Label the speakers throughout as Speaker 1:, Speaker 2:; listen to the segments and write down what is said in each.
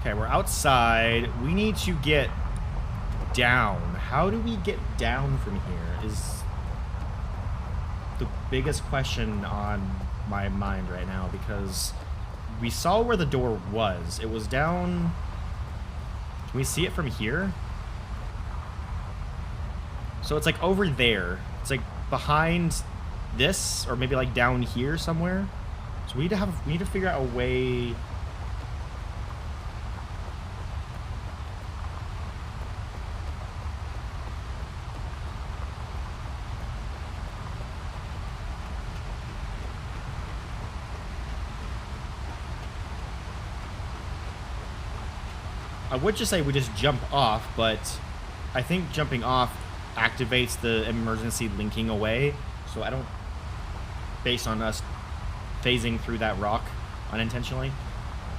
Speaker 1: Okay, we're outside. We need to get down. How do we get down from here is the biggest question on my mind right now, because we saw where the door was. It was down... Can we see it from here? So it's like over there. It's like behind this, or maybe like down here somewhere. So we need to figure out a way... I would just say we just jump off, but I think jumping off activates the emergency linking away, so I don't, based on us phasing through that rock unintentionally,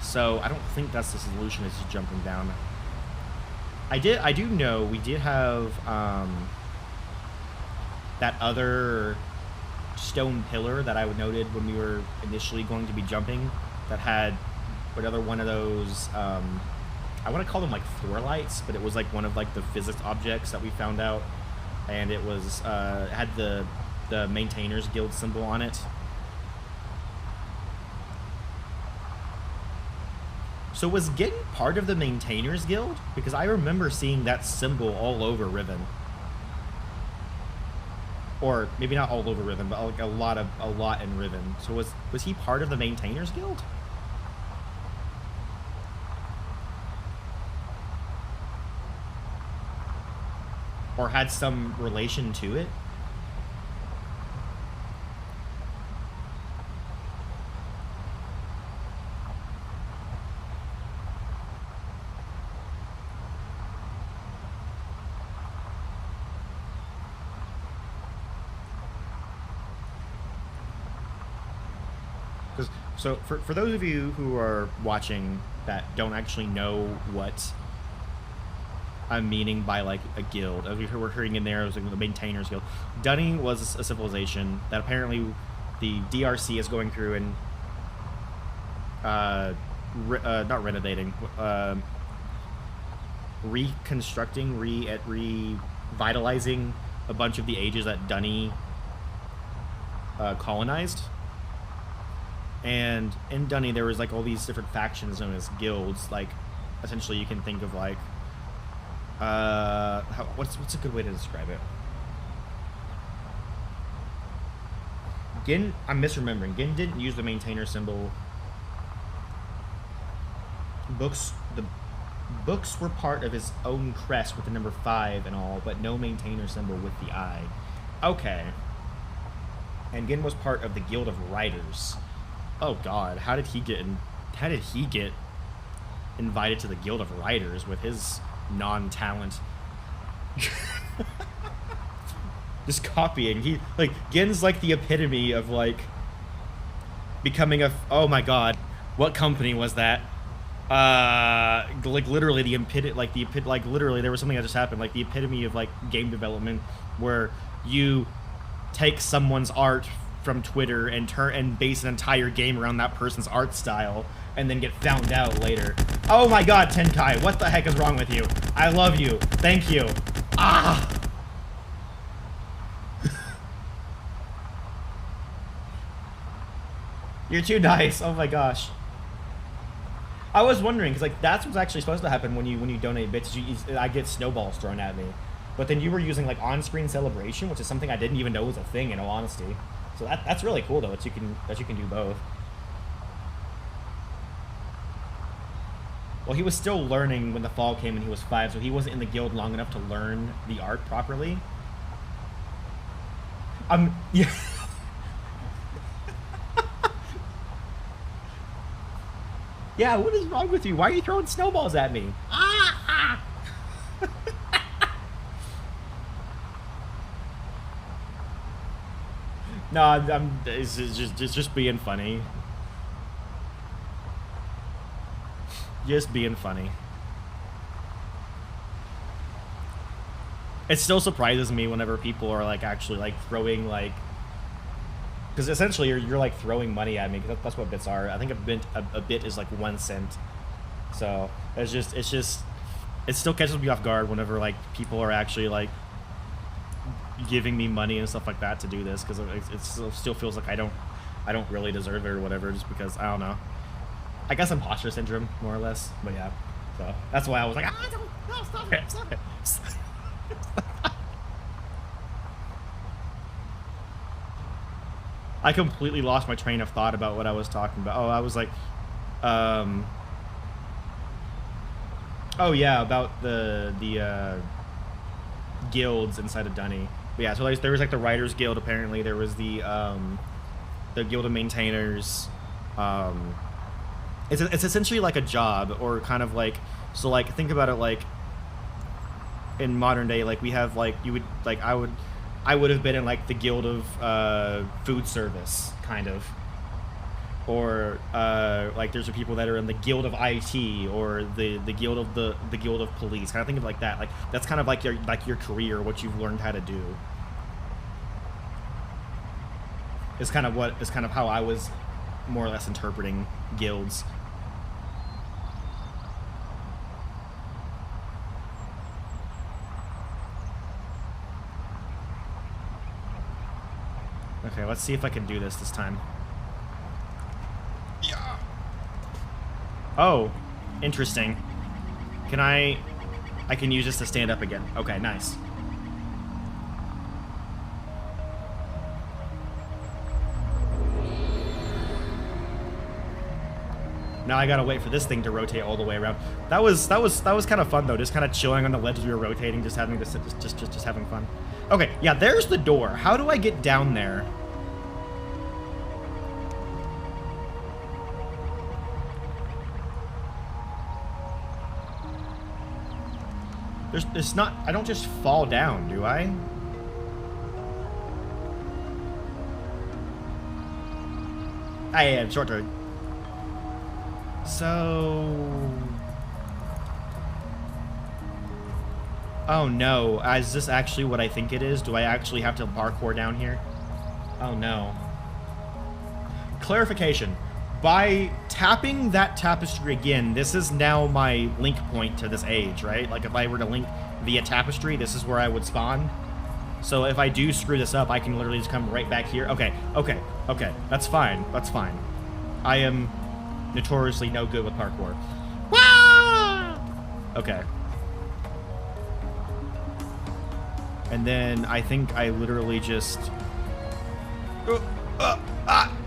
Speaker 1: so I don't think that's the solution, is just jumping down. I do know we did have that other stone pillar that I noted when we were initially going to be jumping, that had another one of those I want to call them like Thorlights, but it was like one of like the physics objects that we found out, and it was had the Maintainers Guild symbol on it. So was Gin part of the Maintainers Guild? Because I remember seeing that symbol all over Riven. Or maybe not all over Riven, but like a lot in Riven. So was he part of the Maintainers Guild? Or had some relation to it? So for those of you who are watching that don't actually know what I'm meaning by like a guild, as we were hearing in there, it was like the Maintainers Guild. Dunny was a civilization that apparently the DRC is going through and not renovating, reconstructing, revitalizing a bunch of the ages that Dunny colonized. And in Dunny there was like all these different factions known as guilds. Like essentially you can think of like what's a good way to describe it? Gin, I'm misremembering. Gin didn't use the maintainer symbol. The books were part of his own crest with the number 5 and all, but no maintainer symbol with the eye. Okay. And Gin was part of the Guild of Writers. Oh God, how did he get invited to the Guild of Writers with his non-talent? Just copying. Gin's like the epitome of like becoming a. Oh my God, what company was that? Like literally literally there was something that just happened, like the epitome of like game development, where you take someone's art from Twitter and base an entire game around that person's art style, and then get found out later. Oh my God, Tenkai, what the heck is wrong with you? I love you. Thank you. Ah! You're too nice. Oh my gosh. I was wondering, because like that's what's actually supposed to happen when you donate bits. I get snowballs thrown at me. But then you were using like on-screen celebration, which is something I didn't even know was a thing, in all honesty. So that's really cool though, that you can do both. Well, he was still learning when the fall came and he was 5, so he wasn't in the guild long enough to learn the art properly. Yeah. Yeah, what is wrong with you? Why are you throwing snowballs at me? Ah! No, it's just being funny. Just being funny. It still surprises me whenever people are like actually like throwing like, because essentially you're like throwing money at me, because that's what bits are. I think a bit is like 1 cent. So it still catches me off guard whenever like people are actually like giving me money and stuff like that to do this, because it still feels like I don't really deserve it or whatever, just because I don't know. I guess imposter syndrome more or less, but yeah. So that's why I was like, no, stop it. I completely lost my train of thought about what I was talking about. Oh, I was like, oh yeah, about the guilds inside of Dunny. But yeah, so there was like the Writers Guild apparently. There was the Guild of Maintainers. It's essentially like a job, or kind of like, so like think about it like in modern day, like we have like, you would like, I would have been in like the Guild of Food Service kind of, or like there's people that are in the Guild of IT, or the Guild of the Guild of Police, kind of think of like that. Like that's kind of like your career, what you've learned how to do. Is kind of how I was more or less interpreting guilds. Okay, let's see if I can do this time. Yeah. Oh, interesting. Can I can use this to stand up again. Okay, nice. Now I gotta wait for this thing to rotate all the way around. That was kind of fun though, just kind of chilling on the ledge as we were rotating, just having this, just having fun. Okay, yeah, there's the door. How do I get down there? It's not. I don't just fall down, do I? I am short turn. So, oh no, is this actually what I think it is? Do I actually have to parkour down here? Oh no. Clarification. By tapping that tapestry again, this is now my link point to this age, right? Like if I were to link via tapestry, this is where I would spawn. So if I do screw this up, I can literally just come right back here. Okay, okay, okay, that's fine, that's fine. I am notoriously no good with parkour. Wah! Okay. And then I think I literally just...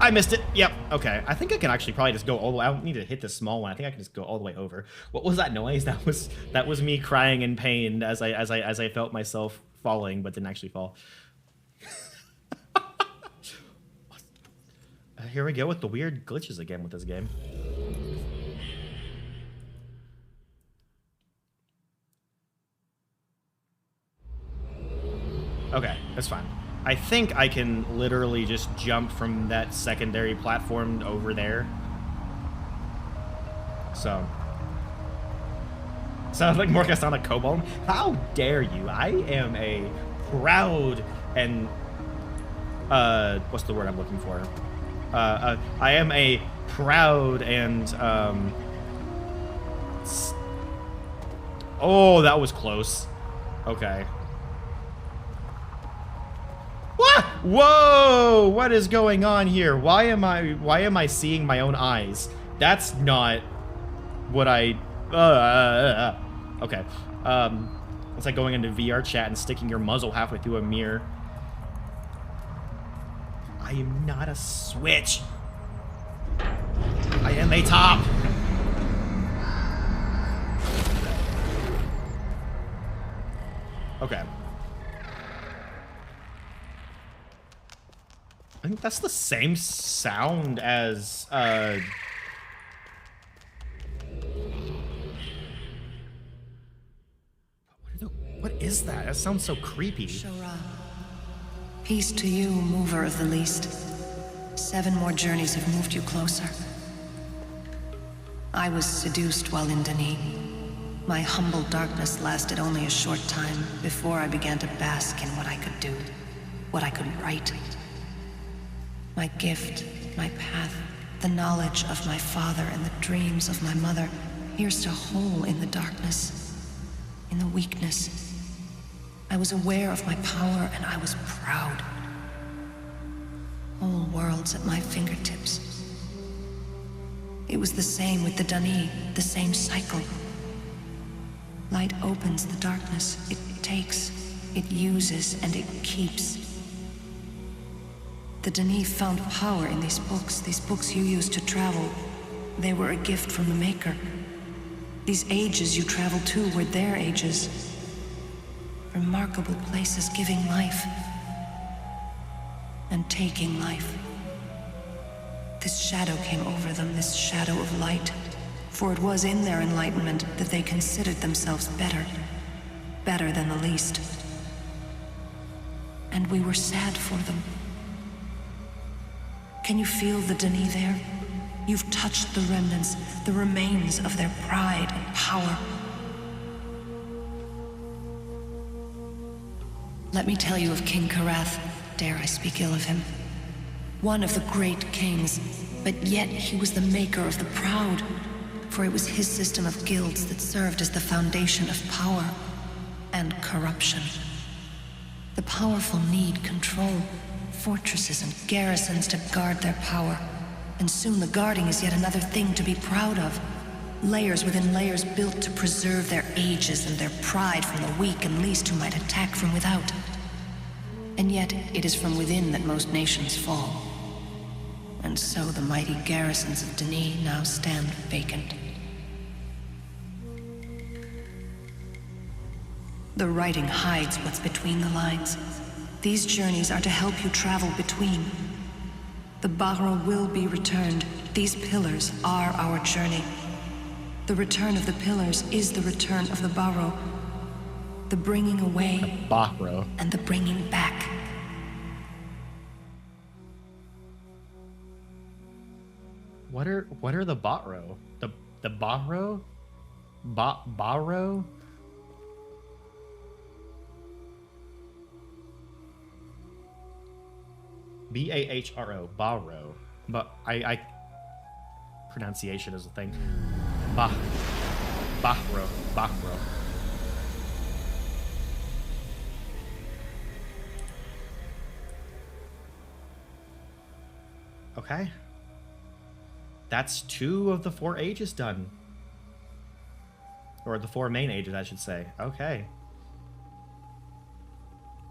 Speaker 1: I missed it. Yep. Okay. I think I can actually probably just go all the way. I don't need to hit the small one. I think I can just go all the way over. What was that noise? That was me crying in pain as I felt myself falling, but didn't actually fall. Here we go with the weird glitches again with this game. Okay, that's fine. I think I can literally just jump from that secondary platform over there. So. Sounds like more like a kobold. How dare you? I am a proud and... what's the word I'm looking for? I am a proud and... oh, that was close. Okay. What? Whoa! What is going on here? Why am I seeing my own eyes? That's not what I... okay. It's like going into VR chat and sticking your muzzle halfway through a mirror. I am not a switch. I am a top. Okay. I think that's the same sound as, what is that? That sounds so creepy.
Speaker 2: Shora. Peace to you, mover of the least. 7 more journeys have moved you closer. I was seduced while in Denis. My humble darkness lasted only a short time before I began to bask in what I could do, what I could write. My gift, my path, the knowledge of my father and the dreams of my mother pierced a hole in the darkness, in the weakness. I was aware of my power, and I was proud. Whole worlds at my fingertips. It was the same with the Dani, the same cycle. Light opens the darkness. It takes, it uses, and it keeps. The Dani found power in these books you used to travel. They were a gift from the Maker. These ages you traveled to were their ages. Remarkable places giving life and taking life. This shadow came over them, this shadow of light, for it was in their enlightenment that they considered themselves better than the least. And we were sad for them. Can you feel the Dani there? You've touched the remnants, the remains of their pride and power. Let me tell you of King Karath. Dare I speak ill of him? One of the great kings, but yet he was the maker of the proud, for it was his system of guilds that served as the foundation of power and corruption. The powerful need control, fortresses and garrisons to guard their power, and soon the guarding is yet another thing to be proud of. Layers within layers built to preserve their ages and their pride from the weak and least who might attack from without. And yet it is from within that most nations fall. And so the mighty garrisons of Dani now stand vacant. The writing hides what's between the lines. These journeys are to help you travel between. The Barrow will be returned. These pillars are our journey. The return of the pillars is the return of the Barrow. The bringing away
Speaker 1: Barrow
Speaker 2: and the bringing back.
Speaker 1: What are the Barrow? The Barrow? Barrow? Bahro, Barrow. But I pronunciation is a thing. Bahro. Okay. That's 2 of the 4 ages done. Or the 4 main ages, I should say. Okay.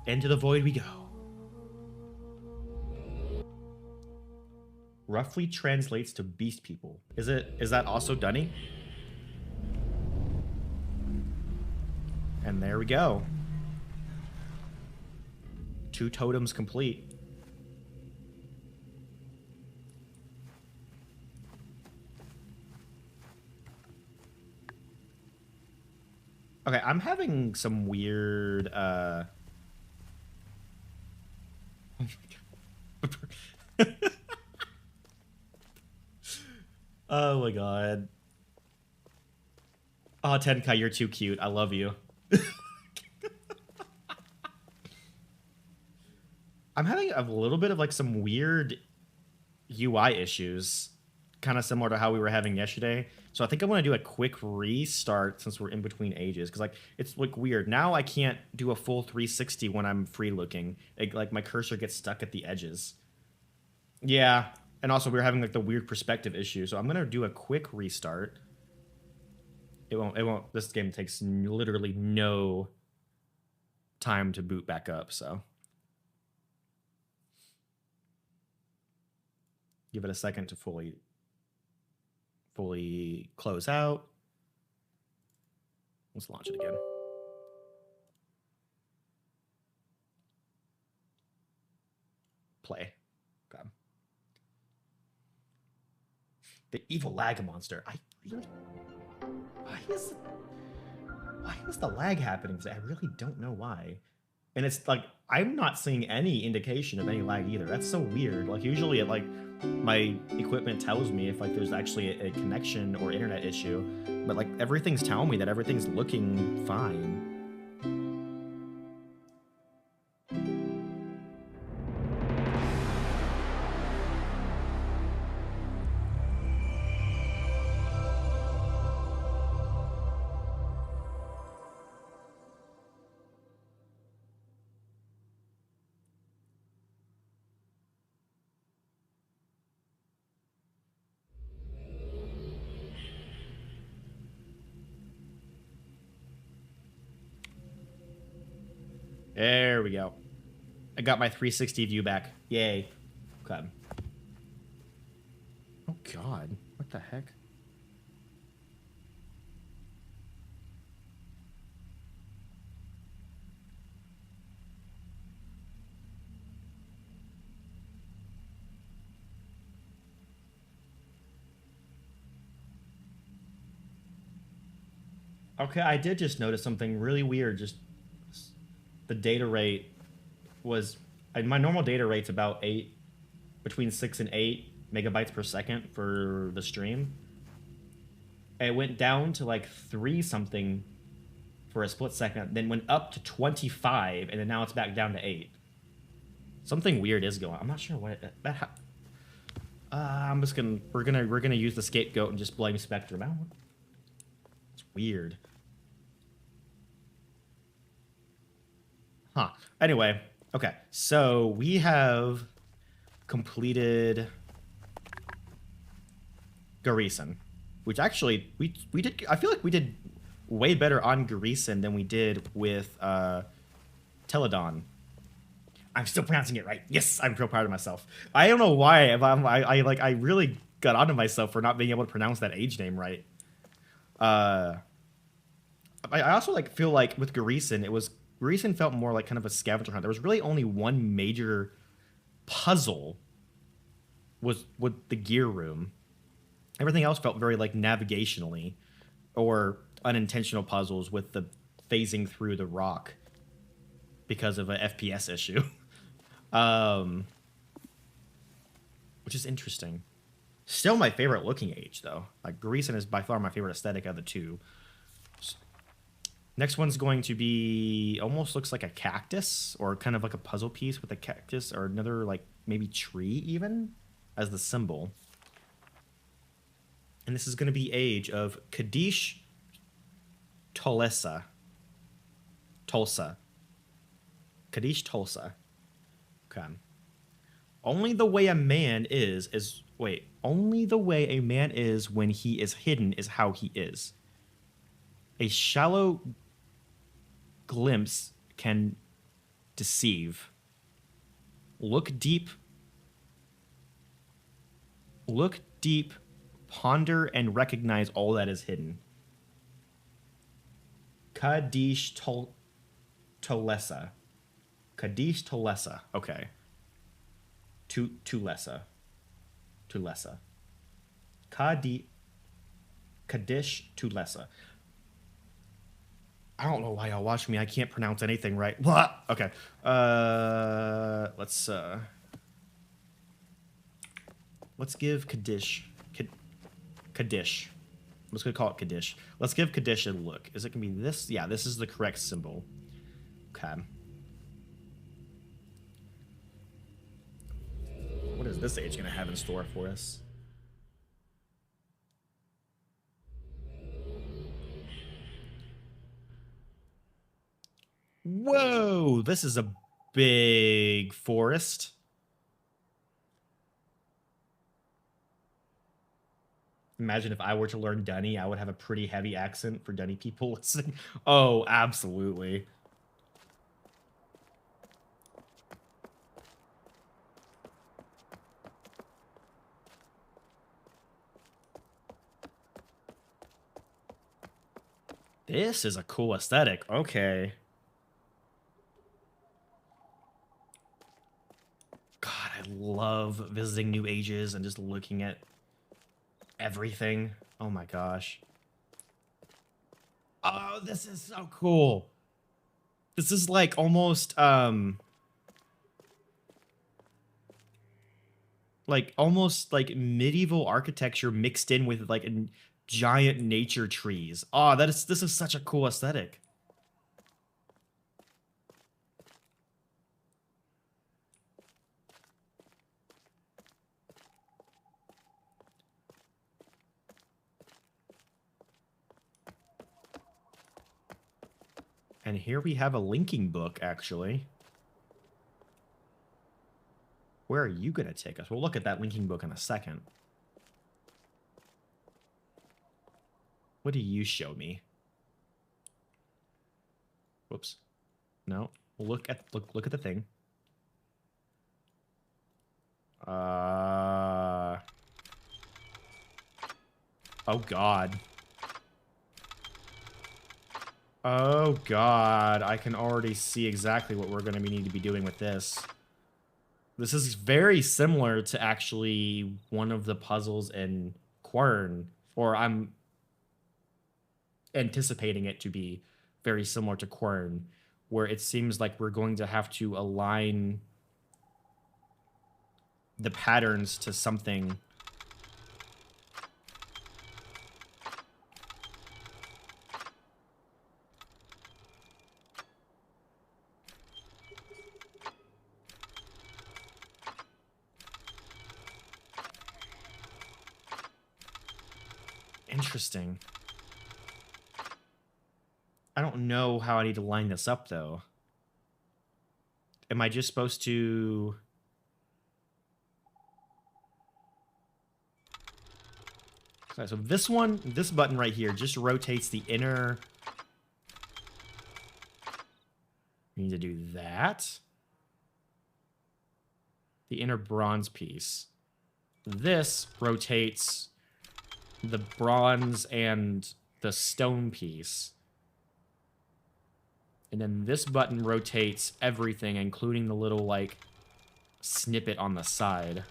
Speaker 1: Into the void we go. Roughly translates to beast people. Is that also Dunny? And there we go. 2 totems complete. Okay, I'm having some weird oh my god. Oh my god. Oh, Tenkai, you're too cute. I love you. I'm having a little bit of like some weird UI issues, kind of similar to how we were having yesterday. So I think I'm going to do a quick restart since we're in between ages, because like it's like weird. Now I can't do a full 360 when I'm free looking. Like my cursor gets stuck at the edges. Yeah. And also, we were having like the weird perspective issue, so I'm gonna do a quick restart. It won't. This game takes literally no time to boot back up, so give it a second to fully close out. Let's launch it again. Play. Okay. The evil lag monster. Why is the lag happening? I really don't know why. And it's like, I'm not seeing any indication of any lag either. That's so weird. Like usually like my equipment tells me if like there's actually a connection or internet issue, but like everything's telling me that everything's looking fine. There we go. I got my 360 view back. Yay. Okay. Oh, God. What the heck? Okay, I did just notice something really weird. Just the data rate was... my normal data rate's about between 6 and 8 megabytes per second for the stream. It went down to like 3 something for a split second, then went up to 25, and then now it's back down to 8. Something weird is going on. I'm not sure what I'm just gonna we're gonna use the scapegoat and just blame Spectrum. It's weird. Huh. Anyway, okay. So we have completed Garrison, which actually we did. I feel like we did way better on Garrison than we did with Teledon. I'm still pronouncing it right. Yes, I'm so proud of myself. I don't know why. I really got onto myself for not being able to pronounce that age name right. I also like feel like with Garrison, Garrison felt more like kind of a scavenger hunt. There was really only one major puzzle was with the gear room. Everything else felt very like navigationally or unintentional puzzles with the phasing through the rock because of an FPS issue. Which is interesting. Still my favorite looking age, though. Like, Garrison is by far my favorite aesthetic of the two. Next one's going to be... almost looks like a cactus, or kind of like a puzzle piece with a cactus, or another, like, maybe tree, even, as the symbol. And this is going to be age of Kadish Tolesa. Tolesa. Kadish Tolesa. Okay. Only the way a man is... Wait. Only the way a man is when he is hidden is how he is. A shallow glimpse can deceive. Look deep, ponder, and recognize all that is hidden. Kadish Tolesa. Kadish Tolesa. Okay. Tulesa. Kadish Tulesa. I don't know why y'all watch me. I can't pronounce anything right. Blah. Okay. Let's give Kadish. Kadish. I'm just gonna call it Kadish. Let's give Kadish a look. Is it gonna be this? Yeah, this is the correct symbol. Okay. What is this age gonna have in store for us? Whoa, this is a big forest. Imagine if I were to learn Dunny, I would have a pretty heavy accent for Dunny people listening. Oh, absolutely. This is a cool aesthetic. Okay. God, I love visiting new ages and just looking at everything. Oh my gosh. Oh, this is so cool. This is like almost like medieval architecture mixed in with like giant nature trees. Oh, this is such a cool aesthetic. And here we have a linking book, actually. Where are you going to take us? We'll look at that linking book in a second. What do you show me? Whoops. No. Look at the thing. Oh god. Oh god, I can already see exactly what we're gonna need to be doing with this. This is very similar to actually one of the puzzles in Quern, or I'm anticipating it to be very similar to Quern, where it seems like we're going to have to align the patterns to something. Interesting. I don't know how I need to line this up, though. Am I just supposed to... Okay, so this button right here just rotates the inner... We need to do that. The inner bronze piece. This rotates the bronze and the stone piece. And then this button rotates everything, including the little, like, snippet on the side.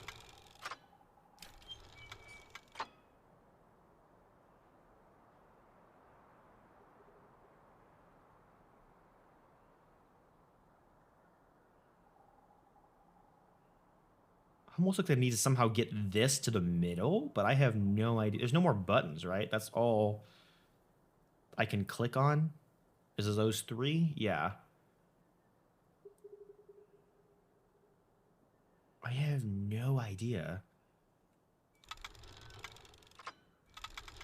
Speaker 1: Almost like I need to somehow get this to the middle, but I have no idea. There's no more buttons, right? That's all I can click on. Is it those three? Yeah. I have no idea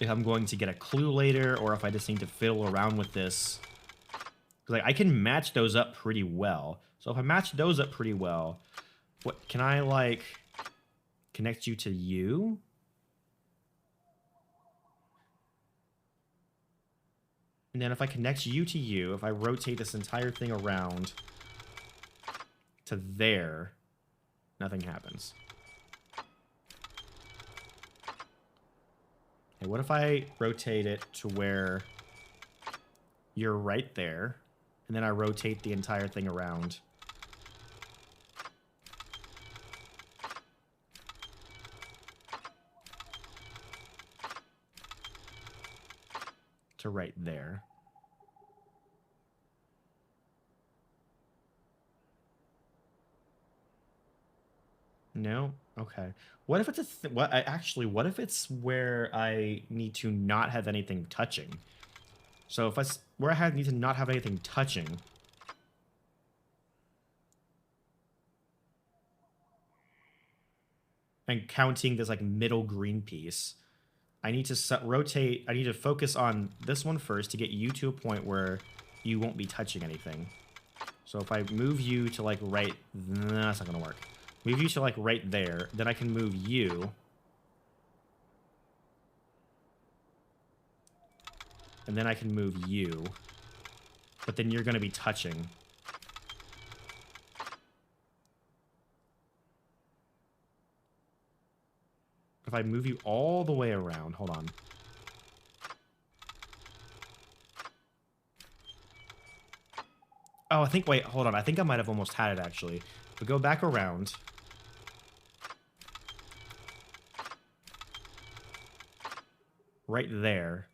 Speaker 1: if I'm going to get a clue later or if I just need to fiddle around with this. Like, I can match those up pretty well. So if I match those up pretty well, what can I, like, connect you to you? And then if I connect you to you, if I rotate this entire thing around to there, nothing happens. Okay, what if I rotate it to where you're right there, and then I rotate the entire thing around? To right there. No? Okay. What if it's a what if it's where I need to not have anything touching? So if where I need to not have anything touching, and counting this, like, middle green piece, I need to rotate. I need to focus on this one first to get you to a point where you won't be touching anything. So if I move you to, like, right... Nah, that's not going to work. Move you to, like, right there. Then I can move you. And then I can move you. But then you're going to be touching. If I move you all the way around, hold on. Oh, wait, hold on. I think I might have almost had it, actually. If we go back around. Right there.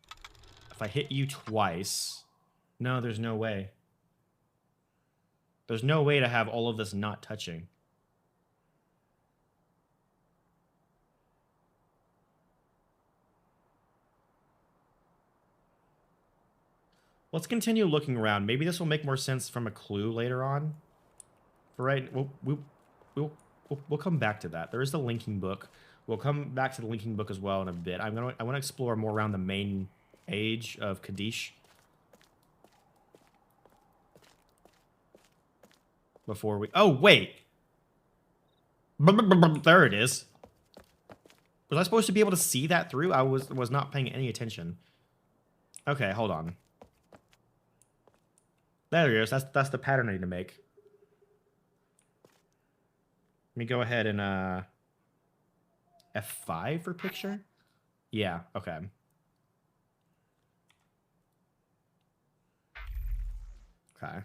Speaker 1: If I hit you twice. No, there's no way. There's no way to have all of this not touching. Let's continue looking around. Maybe this will make more sense from a clue later on. For right, we'll come back to that. There is the linking book. We'll come back to the linking book as well in a bit. I want to explore more around the main age of Kadish before we... Oh, wait! There it is. Was I supposed to be able to see that through? I was not paying any attention. Okay, hold on. There it is. That's the pattern I need to make. Let me go ahead and F5 for picture. Yeah, okay. Okay.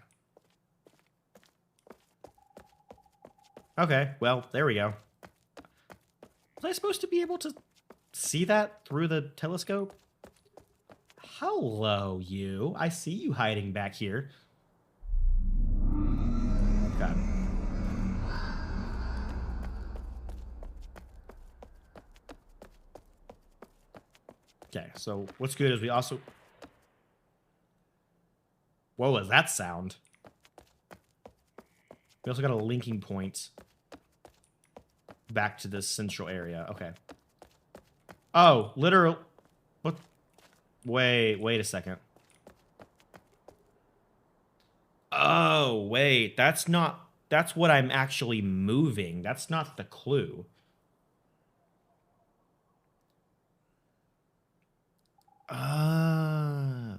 Speaker 1: Okay, well, there we go. Was I supposed to be able to see that through the telescope? Hello, you. I see you hiding back here. Okay. Okay, so what's good is we also... What was that sound? We also got a linking point back to this central area. Okay. Oh, literal... What? Wait a second. Oh, wait. That's not... That's what I'm actually moving. That's not the clue. Oh.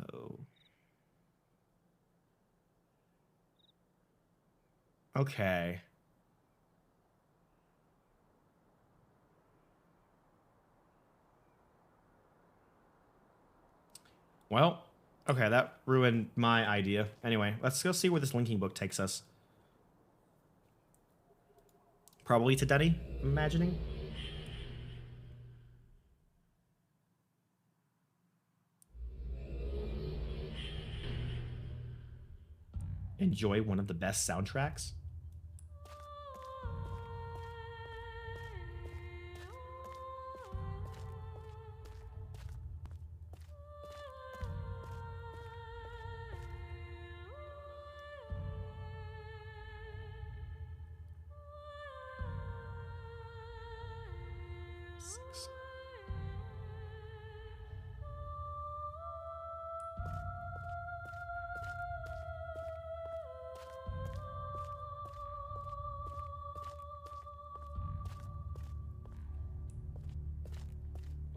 Speaker 1: Okay. Well, okay, that ruined my idea. Anyway, let's go see where this linking book takes us. Probably to Denny, I'm imagining. Enjoy one of the best soundtracks.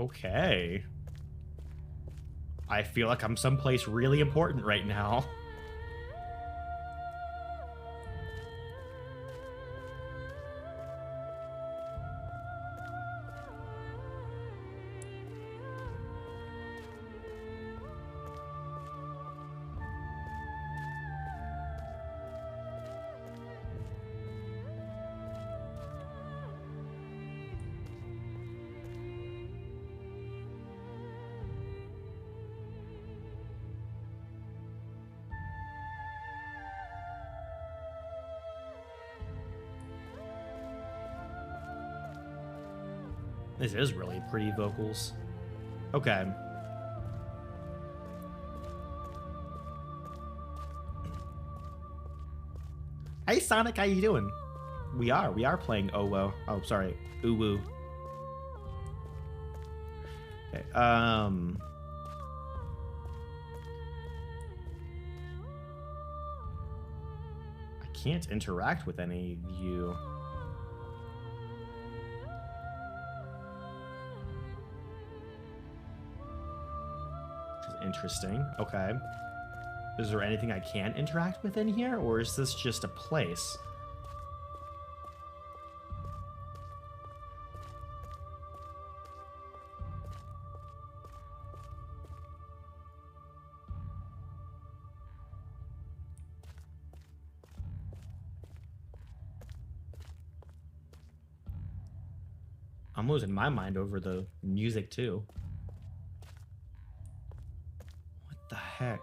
Speaker 1: Okay. I feel like I'm someplace really important right now. This is really pretty vocals. Okay. Hey Sonic, how you doing? We are playing OWO. Oh, sorry, UrU. Okay. I can't interact with any of you. Interesting. Okay. Is there anything I can interact with in here, or is this just a place? I'm losing my mind over the music too. The heck?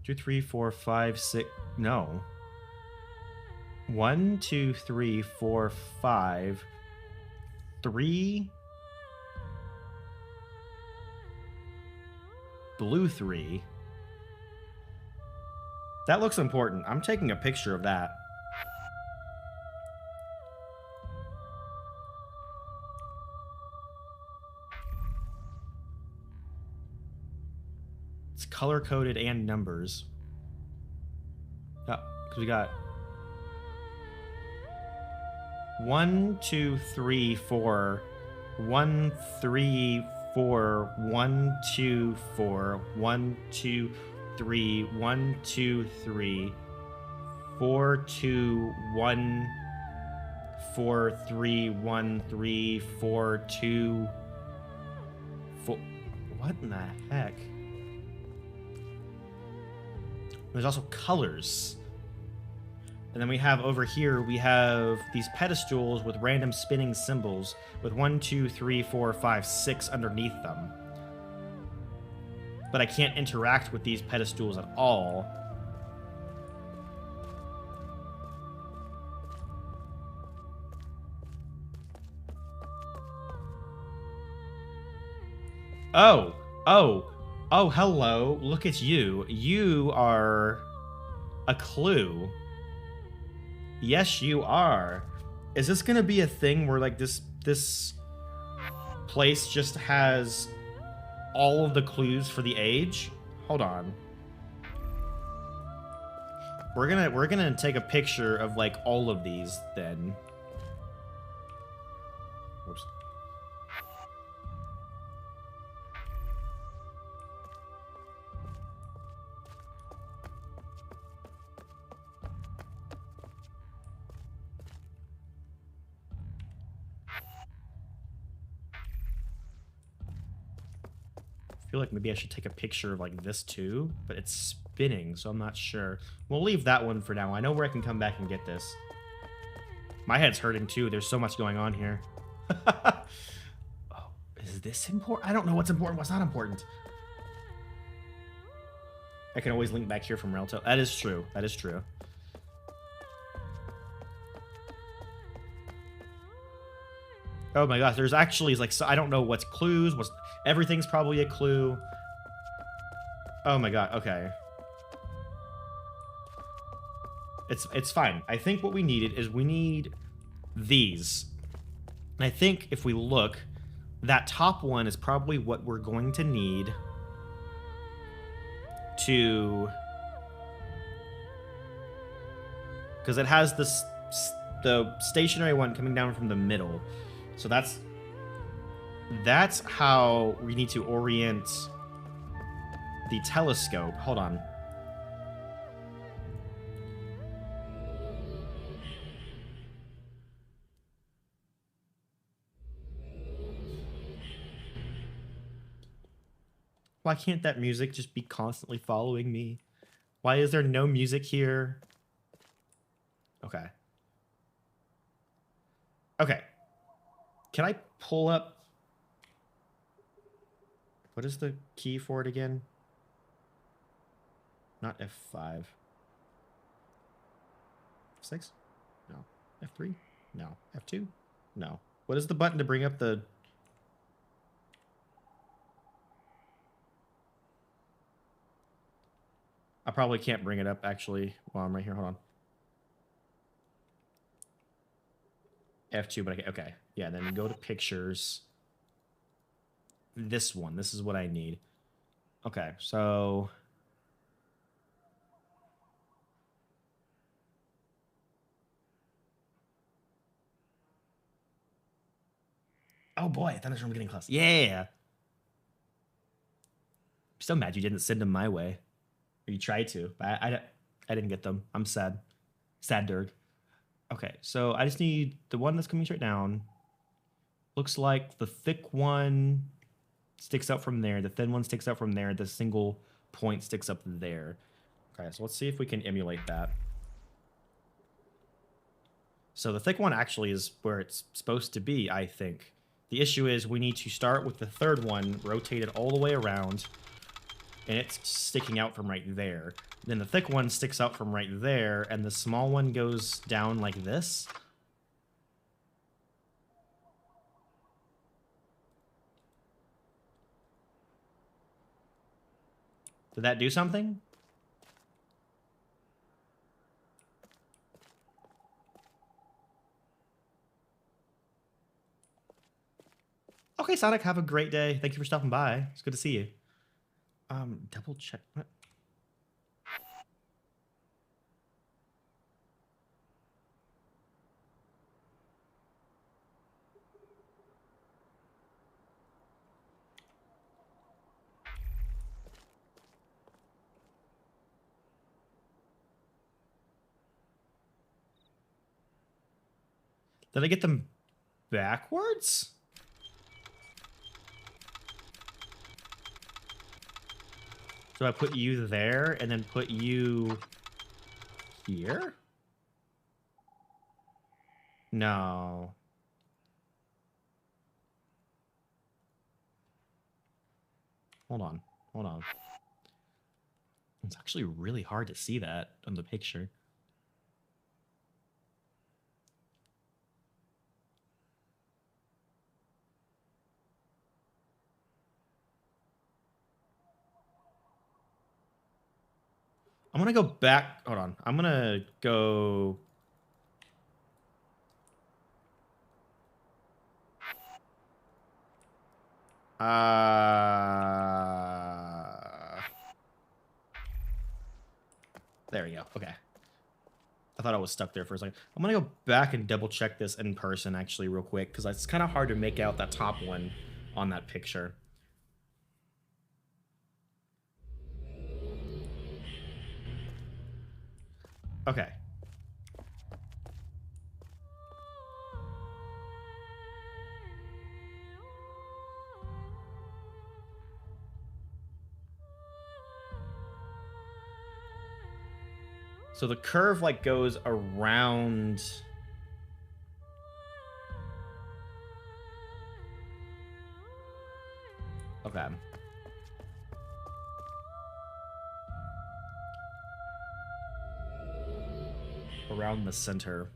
Speaker 1: Two, three, four, five, six. No. 1, 2, 3, 4, 5. 3. Blue 3. That looks important. I'm taking a picture of that. Color coded and numbers. Oh, because we got 1, 2, 3, 4, 1, 3, 4, 1, 2, 4, 1, 2, 3, 1, 2, 3, 4, 2, 1, 4, 3, 1, 3, 4, 2, 4. What in the heck? There's also colors. And then we have over here, we have these pedestals with random spinning symbols with 1, 2, 3, 4, 5, 6 underneath them. But I can't interact with these pedestals at all. Oh, hello. Look at you. You are a clue. Yes, you are. Is this gonna be a thing where like this place just has all of the clues for the age? Hold on. We're gonna take a picture of like all of these then. Whoops. I feel like maybe I should take a picture of like this too, but it's spinning, so I'm not sure. We'll leave that one for now. I know where I can come back and get this. My head's hurting too. There's so much going on here. Oh, is this important? I don't know what's important, what's not important. I can always link back here from Relto. That is true. That is true. Oh my gosh, there's actually like, so I don't know what's clues, what's, everything's probably a clue. Oh my god, okay. It's fine. I think what we needed is we need these. And I think if we look, that top one is probably what we're going to need to, because it has this, the stationary one coming down from the middle. So that's how we need to orient the telescope. Hold on. Why can't that music just be constantly following me? Why is there no music here? Okay. Okay. Can I pull up... What is the key for it again? Not F5. F6? No. F3? No. F2? No. What is the button to bring up the... I probably can't bring it up, actually, while I'm right here. Hold on. F2, but I can... Okay. Yeah, then we go to pictures. This one. This is what I need. Okay, so... Oh boy, thunderstorm getting close. Yeah! I'm so mad you didn't send them my way. Or you tried to, but I didn't get them. I'm sad. Sad Dirg. Okay, so I just need the one that's coming straight down. Looks like the thick one sticks out from there. The thin one sticks out from there. The single point sticks up there. Okay, so let's see if we can emulate that. So the thick one actually is where it's supposed to be, I think. The issue is we need to start with the third one, rotate it all the way around, and it's sticking out from right there. Then the thick one sticks out from right there, and the small one goes down like this. Did that do something? Okay, Sonic, have a great day. Thank you for stopping by. It's good to see you. Double check. What? Did I get them backwards? So I put you there and then put you here? No. Hold on. Hold on. It's actually really hard to see that on the picture. I'm gonna go back. Hold on. I'm gonna go. There we go. Okay. I thought I was stuck there for a second. I'm gonna go back and double check this in person actually real quick because it's kind of hard to make out that top one on that picture. Okay. So the curve like goes around. Okay. Around the center.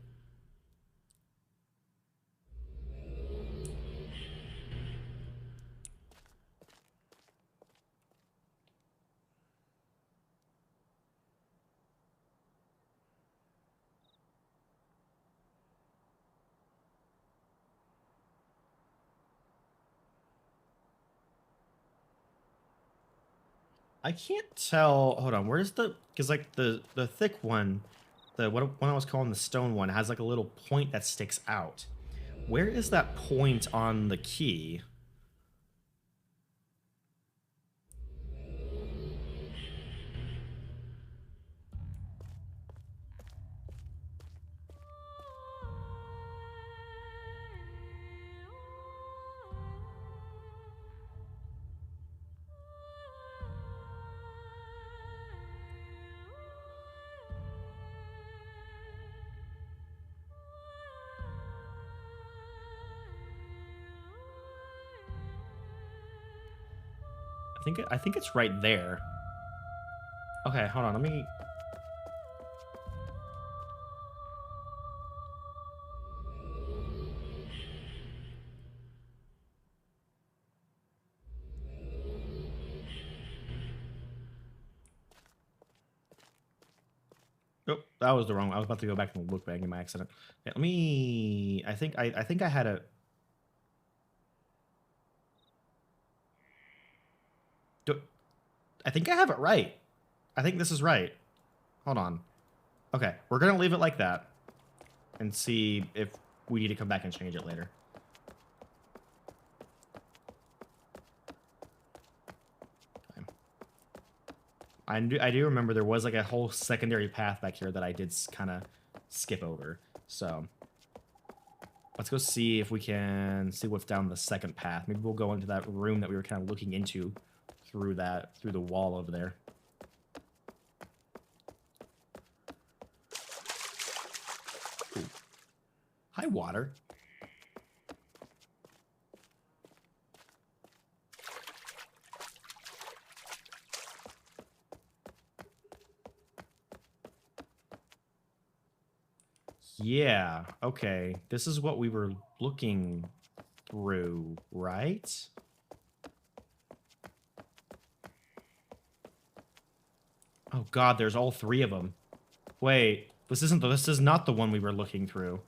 Speaker 1: I can't tell. Hold on. Where's the? Because like the thick one, the what I was calling the stone one, has like a little point that sticks out. Where is that point on the key? I think it's right there. Okay, hold on. Let me. Oh, that was the wrong one. I was about to go back and look back in my accident. Okay, let me. I think I had a. I think I have it right. I think this is right. Hold on. Okay, we're gonna leave it like that, and see if we need to come back and change it later. Okay. I do remember there was like a whole secondary path back here that I did kind of skip over. So let's go see if we can see what's down the second path. Maybe we'll go into that room that we were kind of looking into through the wall over there. Ooh. Hi, water. Yeah, okay. This is what we were looking through, right? Oh god, there's all three of them. Wait, this is not the one we were looking through.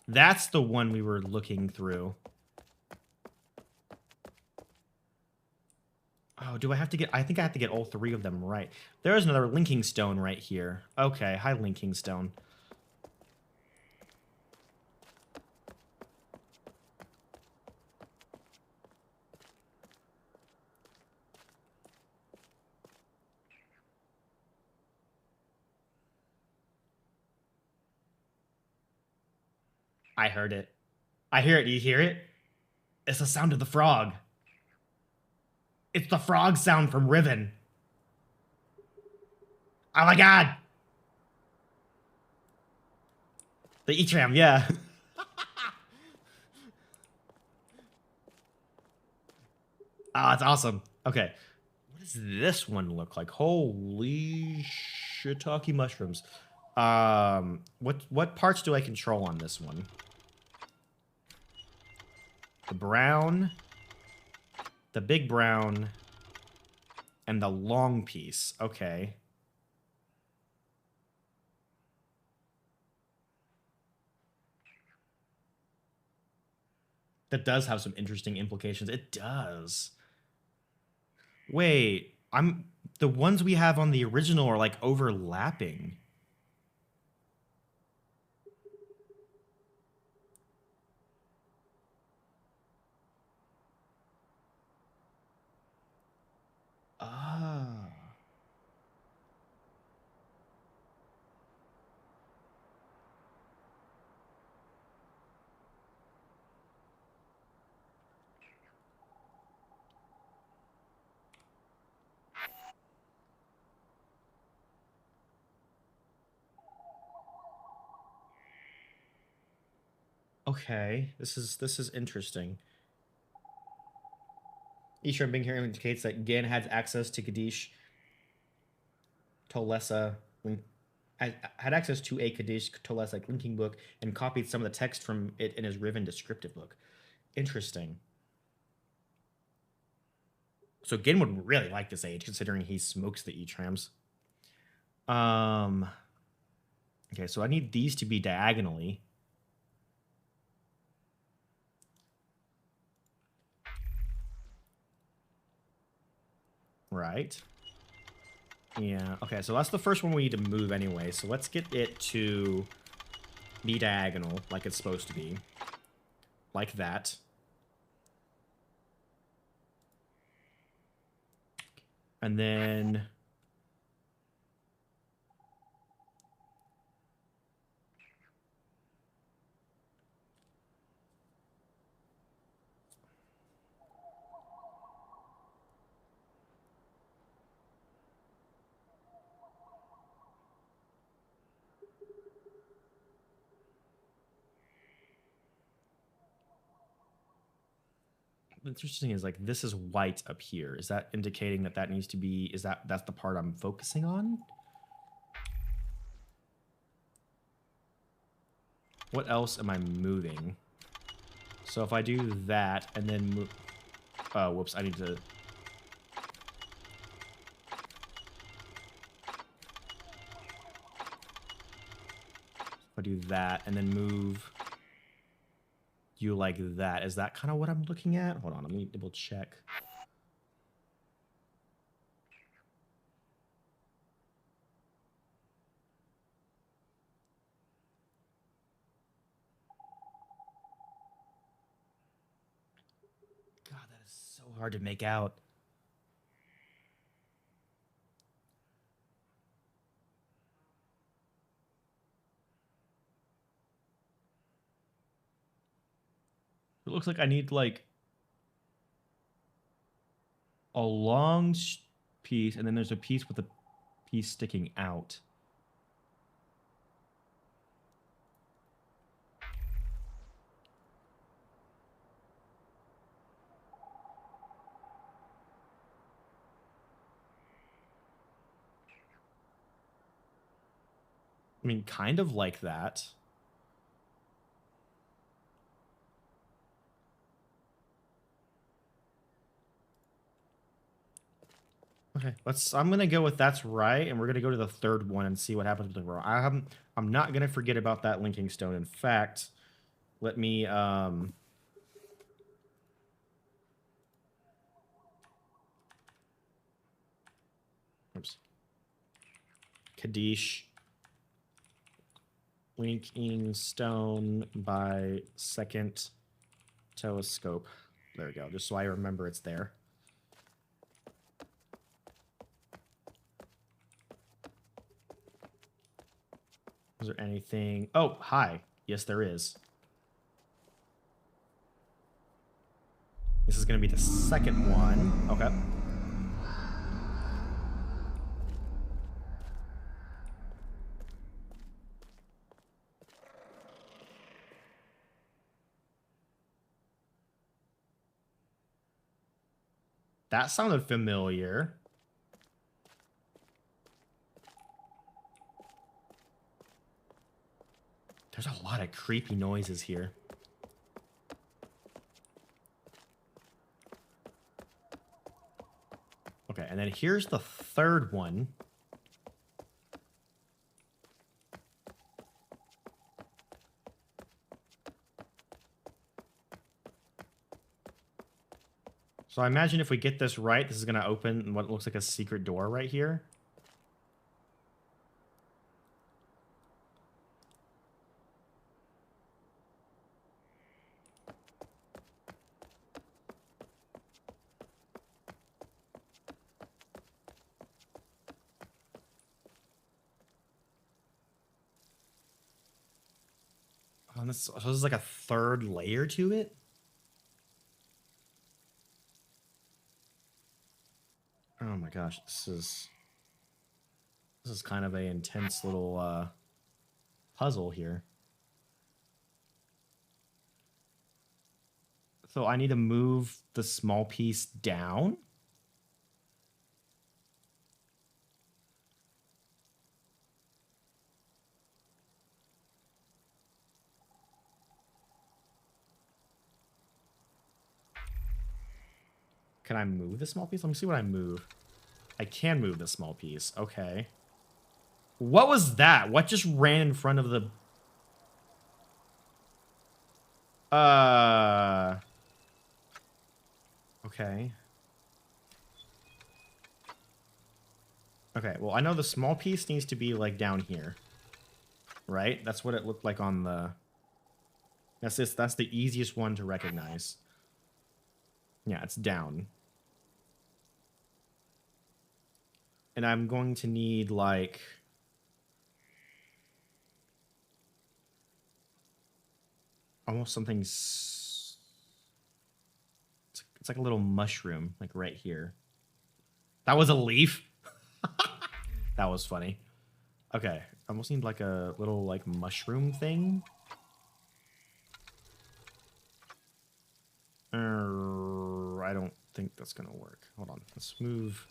Speaker 1: That's the one we were looking through. Oh, do I have to get... I think I have to get all three of them right. There's another linking stone right here. Okay, hi, linking stone. I heard it. I hear it. Do you hear it? It's the sound of the frog. It's the frog sound from Riven. Oh my god! The Etram, yeah. Ah, it's awesome. Okay. What does this one look like? Holy shiitake mushrooms. What parts do I control on this one? The brown, the big brown, and the long piece. Okay. That does have some interesting implications. It does. Wait, the ones we have on the original are like overlapping. Ah. Okay, this is interesting. Yeesha being here indicates that Gan had access to Kadish, Tolesa, had access to a Kadish Tolesa linking book and copied some of the text from it in his Riven descriptive book. Interesting. So Gin would really like this age, considering he smokes the E-trams. Okay, so I need these to be diagonally. Right. Yeah, okay, so that's the first one we need to move anyway. So let's get it to be diagonal, like it's supposed to be. Like that. And then... What's interesting is, like, this is white up here. Is that indicating that that needs to be... That's the part I'm focusing on? What else am I moving? So if I do that and then move... Oh, whoops, I need to... If I do that and then move you like that, is that kind of what I'm looking at? Hold on, let me double check. God, that is so hard to make out. It looks like I need, like, a long piece, and then there's a piece with a piece sticking out. I mean, kind of like that. Okay, I'm gonna go with that's right, and we're gonna go to the third one and see what happens with the row. I'm not gonna forget about that linking stone. In fact, let me oops. Kadish linking stone by second telescope. There we go, just so I remember it's there. Is there anything? Oh, hi. Yes, there is. This is going to be the second one. Okay. That sounded familiar. There's a lot of creepy noises here. Okay, and then here's the third one. So I imagine if we get this right, this is going to open what looks like a secret door right here. Oh, so this is like a third layer to it? Oh my gosh, this is kind of a intense little puzzle here. So I need to move the small piece down. Can I move the small piece? Let me see what I move. I can move the small piece. Okay. What was that? What just ran in front of the... Okay. Okay, well, I know the small piece needs to be, like, down here. Right? That's what it looked like on the... That's the easiest one to recognize. Yeah, it's down. And I'm going to need, like... almost something... It's like a little mushroom, like right here. That was a leaf? That was funny. Okay, I almost need like a little like mushroom thing. I don't think that's gonna work. Hold on, let's move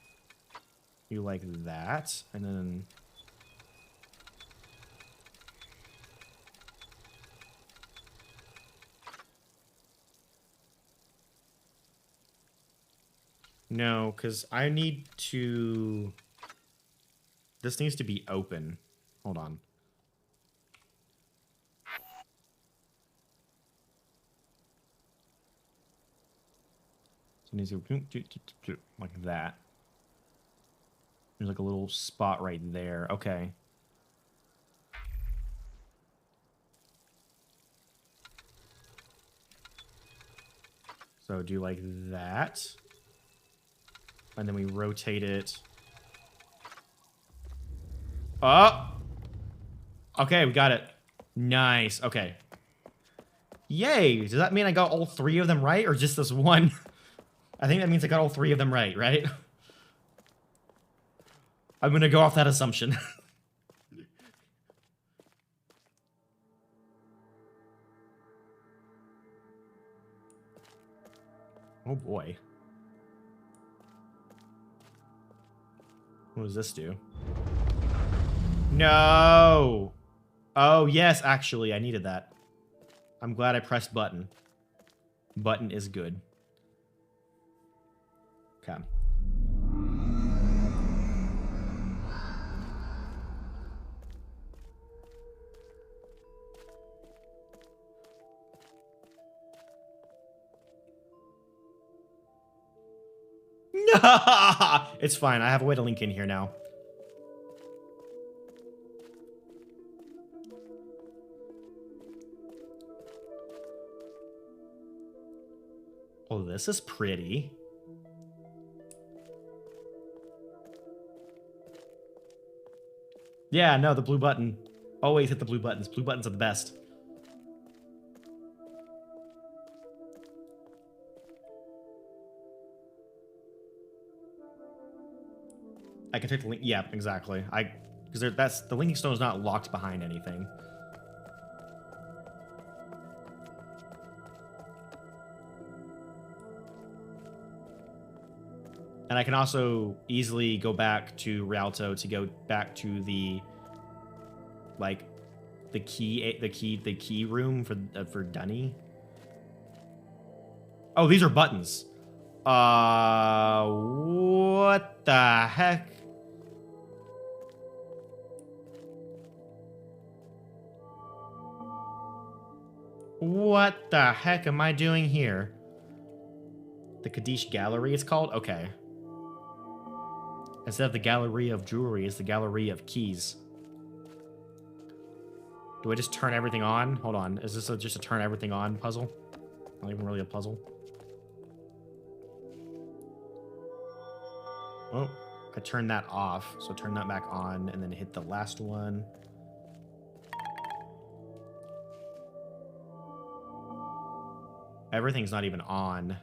Speaker 1: you like that, and then... No, because I need to... This needs to be open. Hold on. So it needs to... like that. There's like a little spot right there. Okay. So do like that. And then we rotate it. Oh! Okay, we got it. Nice. Okay. Yay! Does that mean I got all three of them right, or just this one? I think that means I got all three of them right? I'm gonna go off that assumption. Oh boy. What does this do? No! Oh, yes, actually, I needed that. I'm glad I pressed button. Button is good. Okay. No! It's fine. I have a way to link in here now. Oh, this is pretty. Yeah, no, the blue button. Always hit the blue buttons. Blue buttons are the best. I can take the link. Yeah, exactly. Because that's the linking stone is not locked behind anything. And I can also easily go back to Rialto to go back to the, like, the key room for Dunny. Oh, these are buttons. What the heck? What the heck am I doing here? The Kadish Gallery, it's called? Okay. Instead of the Gallery of Jewelry, it's the Gallery of Keys. Do I just turn everything on? Hold on. Is this just a turn everything on puzzle? Not even really a puzzle. Oh, I turned that off. So turn that back on and then hit the last one. Everything's not even on.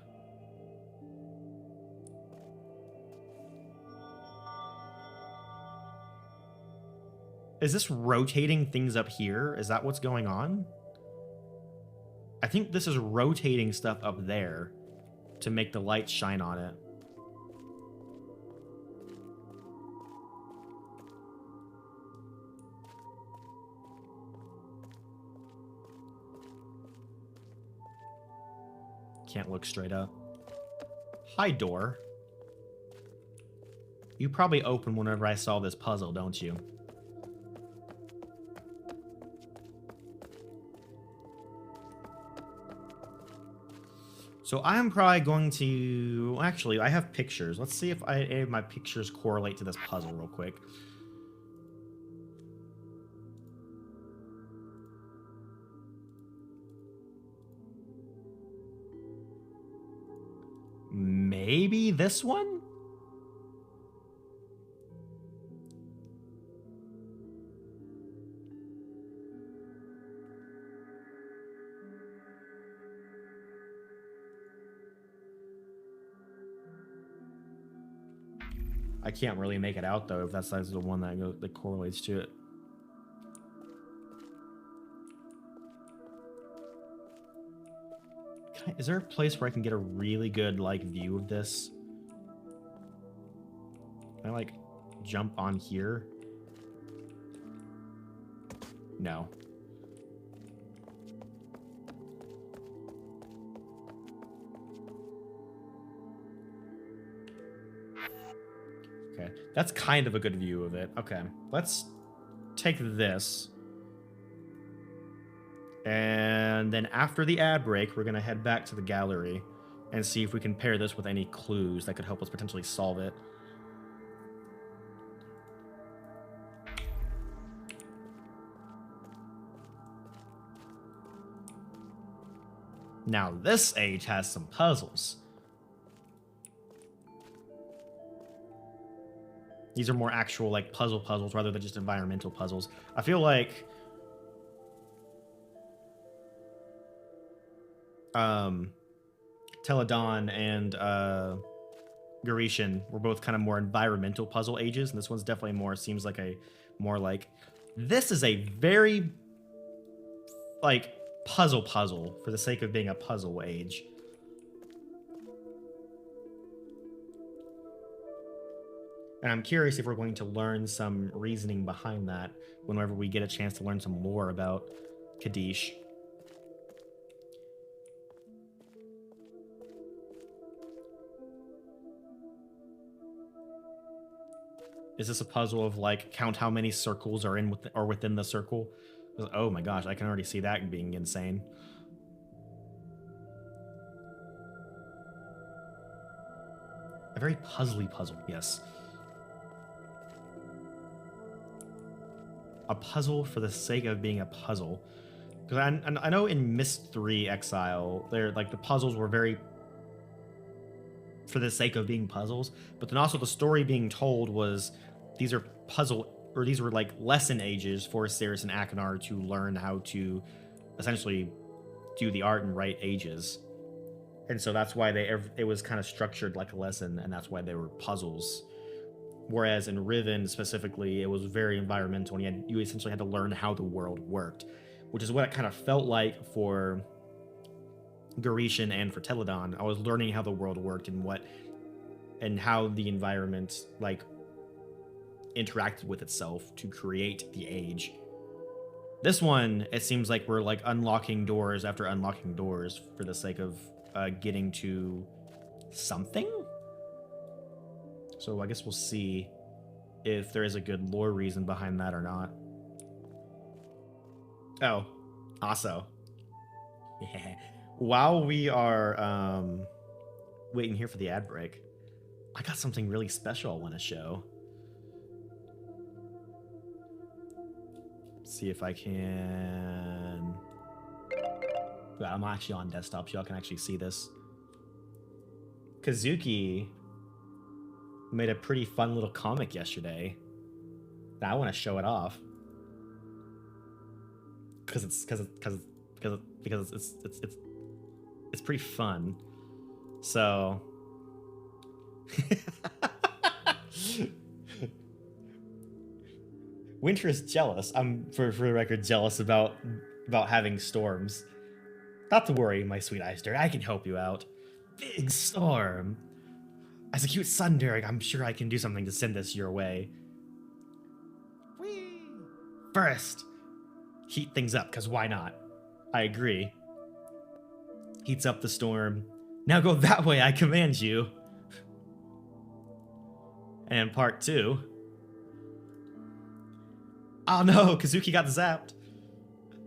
Speaker 1: Is this rotating things up here? Is that what's going on? I think this is rotating stuff up there to make the light shine on it. Can't look straight up. Hi, door. You probably open whenever I solve this puzzle, don't you? So I'm probably going to... Actually, I have pictures. Let's see if any of my pictures correlate to this puzzle real quick. Maybe this one? I can't really make it out, though, if that's the one that correlates to it. Is there a place where I can get a really good, like, view of this? Can I, like, jump on here? No. Okay, that's kind of a good view of it. Okay, let's take this. And then after the ad break, we're going to head back to the gallery and see if we can pair this with any clues that could help us potentially solve it. Now this age has some puzzles. These are more actual, like, puzzles rather than just environmental puzzles. I feel like... Teledon and Garishan were both kind of more environmental puzzle ages, and this one's definitely more, seems like a more like... This is a very, like, puzzle for the sake of being a puzzle age. And I'm curious if we're going to learn some reasoning behind that whenever we get a chance to learn some lore about Kadish. Is this a puzzle of, like, count how many circles are within the circle? Oh my gosh, I can already see that being insane. A very puzzly puzzle, yes. A puzzle for the sake of being a puzzle. Because I know in Myst 3 Exile, like, the puzzles were very for the sake of being puzzles, but then also the story being told was these are these were like lesson ages for Ceres and Akinar to learn how to essentially do the art and write ages. And so that's why it was kind of structured like a lesson, and that's why they were puzzles. Whereas in Riven specifically, it was very environmental, and you essentially had to learn how the world worked, which is what it kind of felt like for Garishan and for Teledon. I was learning how the world worked and how the environment like interacted with itself to create the age. This one, it seems like we're like unlocking doors after unlocking doors for the sake of getting to something. So I guess we'll see if there is a good lore reason behind that or not. Oh, also. Yeah. While we are waiting here for the ad break, I got something really special I want to show. See if I can... Yeah, I'm actually on desktop, so y'all can actually see this. Kazuki made a pretty fun little comic yesterday. Now I want to show it off because it's pretty fun. So Winter is jealous. I'm for the record jealous about having storms. Not to worry, my sweet Eister, I can help you out. Big storm. As a cute Sundering, I'm sure I can do something to send this your way. Whee! First, heat things up, because why not? I agree. Heats up the storm. Now go that way, I command you. And part 2. Oh no, Kazuki got zapped.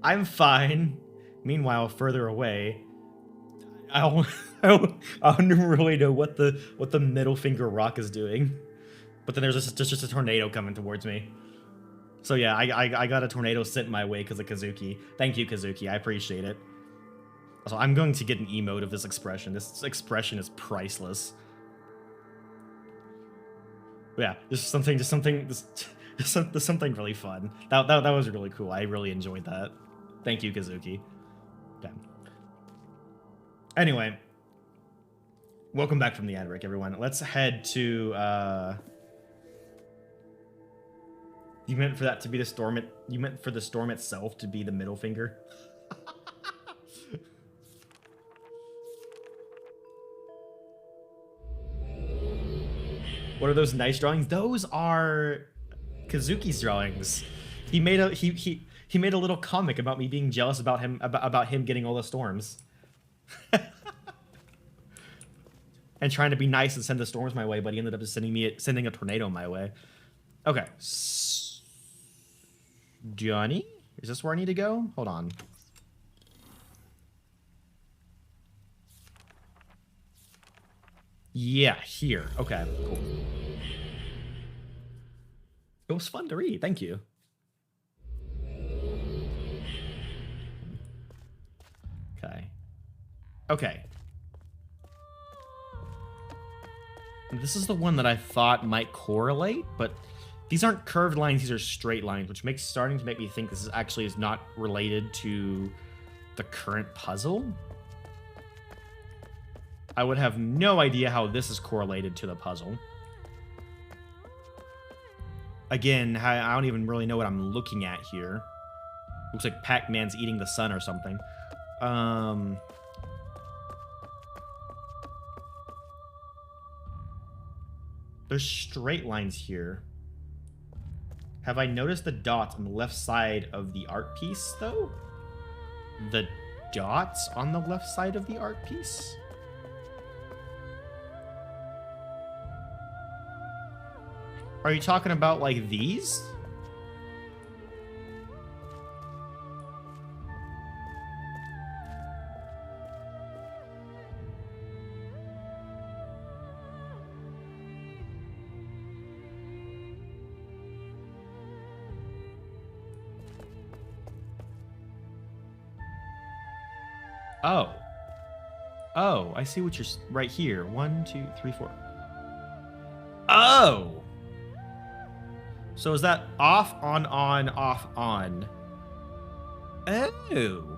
Speaker 1: I'm fine. Meanwhile, further away, I don't really know what the middle finger rock is doing, but then there's just a tornado coming towards me. So yeah, I got a tornado sent my way because of Kazuki. Thank you, Kazuki. I appreciate it. Also, I'm going to get an emote of this expression. This expression is priceless. But yeah, just something really fun. That was really cool. I really enjoyed that. Thank you, Kazuki. Okay. Anyway, welcome back from the ad break, everyone. Let's head to. You meant for that to be the storm. You meant for the storm itself to be the middle finger. What are those nice drawings? Those are Kazuki's drawings. He made a he made a little comic about me being jealous about him getting all the storms. And trying to be nice and send the storms my way, but he ended up just sending a tornado my way. Okay. Johnny? Is this where I need to go? Hold on. Yeah, here. Okay, cool. It was fun to read. Thank you. Okay. Okay. This is the one that I thought might correlate, but these aren't curved lines, these are straight lines, which starting to make me think this is not related to the current puzzle. I would have no idea how this is correlated to the puzzle. Again, I don't even really know what I'm looking at here. Looks like Pac-Man's eating the sun or something. There's straight lines here. Have I noticed the dots on the left side of the art piece, though? The dots on the left side of the art piece? Are you talking about, like, these? Oh. Oh, I see what you're... Right here. 1, 2, 3, 4. Oh! So is that off, on, off, on? Oh.